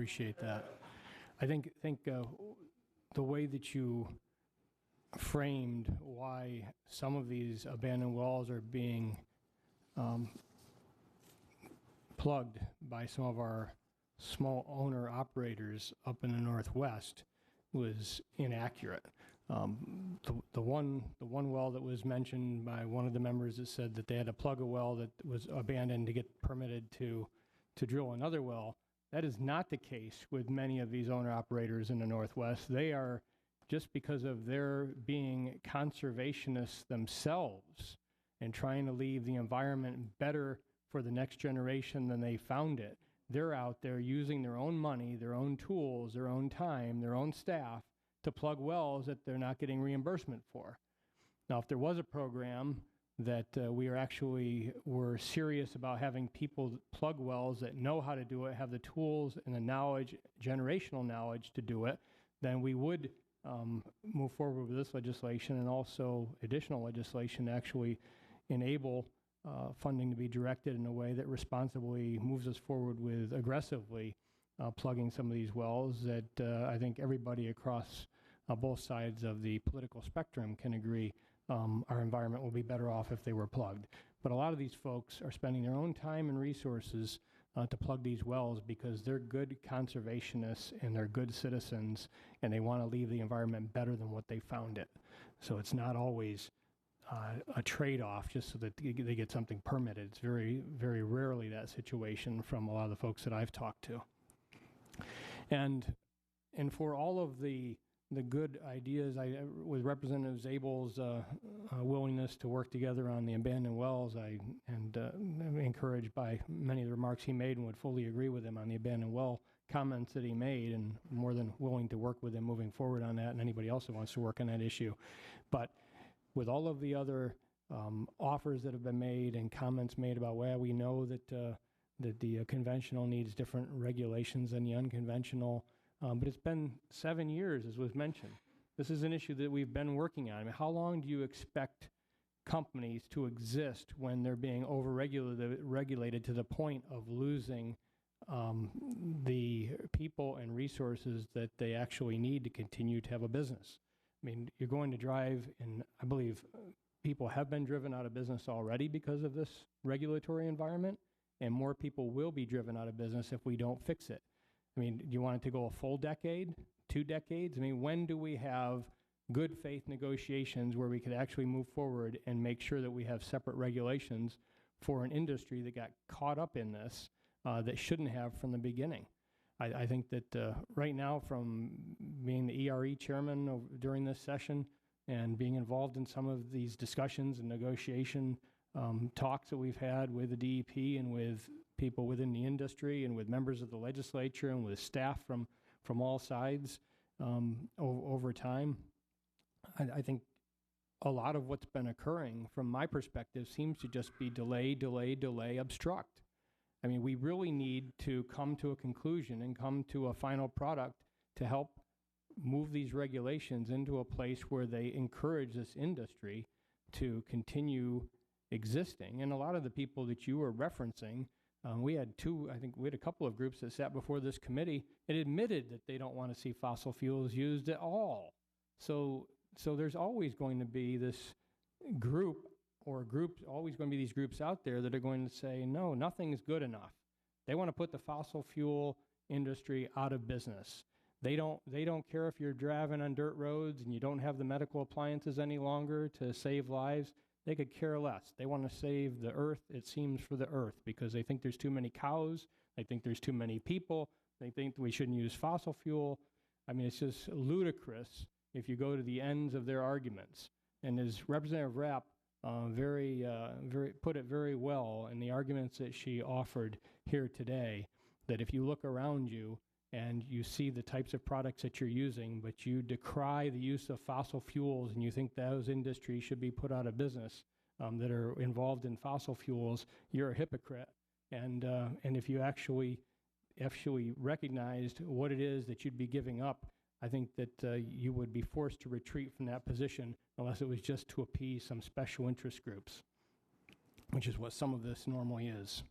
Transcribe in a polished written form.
appreciate that. I think the way that you framed why some of these abandoned wells are being plugged by some of our small owner operators up in the Northwest was inaccurate. The one well that was mentioned by one of the members that said that they had to plug a well that was abandoned to get permitted to drill another well. That is not the case with many of these owner operators in the Northwest. They are, just because of their being conservationists themselves and trying to leave the environment better for the next generation than they found it, they're out there using their own money, their own tools, their own time, their own staff to plug wells that they're not getting reimbursement for. Now, if there was a program that we're serious about having people plug wells that know how to do it, have the tools and the knowledge, generational knowledge to do it, then we would move forward with this legislation and also additional legislation to actually enable funding to be directed in a way that responsibly moves us forward with aggressively plugging some of these wells that I think everybody across both sides of the political spectrum can agree our environment will be better off if they were plugged. But a lot of these folks are spending their own time and resources to plug these wells because they're good conservationists and they're good citizens and they want to leave the environment better than what they found it. So it's not always a trade-off just so that they get something permitted. It's very, very rarely that situation from a lot of the folks that I've talked to. And for all of the good ideas, with Representative Zabel's willingness to work together on the abandoned wells, I'm encouraged by many of the remarks he made and would fully agree with him on the abandoned well comments that he made, and more than willing to work with him moving forward on that and anybody else that wants to work on that issue. But with all of the other offers that have been made and comments made about, well, we know that the conventional needs different regulations than the unconventional, but it's been 7 years, as was mentioned. This is an issue that we've been working on. I mean, how long do you expect companies to exist when they're being over-regulated to the point of losing the people and resources that they actually need to continue to have a business? I mean, you're going to drive, and I believe people have been driven out of business already because of this regulatory environment, and more people will be driven out of business if we don't fix it. I mean, do you want it to go a full decade, 2 decades? I mean, when do we have good faith negotiations where we could actually move forward and make sure that we have separate regulations for an industry that got caught up in this that shouldn't have from the beginning? I think that right now, from being the ERE chairman during this session and being involved in some of these discussions and negotiation talks that we've had with the DEP and with people within the industry and with members of the legislature and with staff from all sides over time, I think a lot of what's been occurring from my perspective seems to just be delay, delay, delay, obstruct. I mean, we really need to come to a conclusion and come to a final product to help move these regulations into a place where they encourage this industry to continue existing. And a lot of the people that you were referencing, we had a couple of groups that sat before this committee and admitted that they don't want to see fossil fuels used at all. So there's always going to be this group or groups, always going to be these groups out there that are going to say, no, nothing's good enough. They want to put the fossil fuel industry out of business. They don't care if you're driving on dirt roads and you don't have the medical appliances any longer to save lives. They could care less. They want to save the earth, it seems, for the earth, because they think there's too many cows. They think there's too many people. They think we shouldn't use fossil fuel. I mean, it's just ludicrous if you go to the ends of their arguments. And as Representative Rapp put it very well in the arguments that she offered here today, that if you look around you and you see the types of products that you're using, but you decry the use of fossil fuels and you think those industries should be put out of business that are involved in fossil fuels, you're a hypocrite. And if you actually recognized what it is that you'd be giving up, I think that you would be forced to retreat from that position unless it was just to appease some special interest groups, which is what some of this normally is.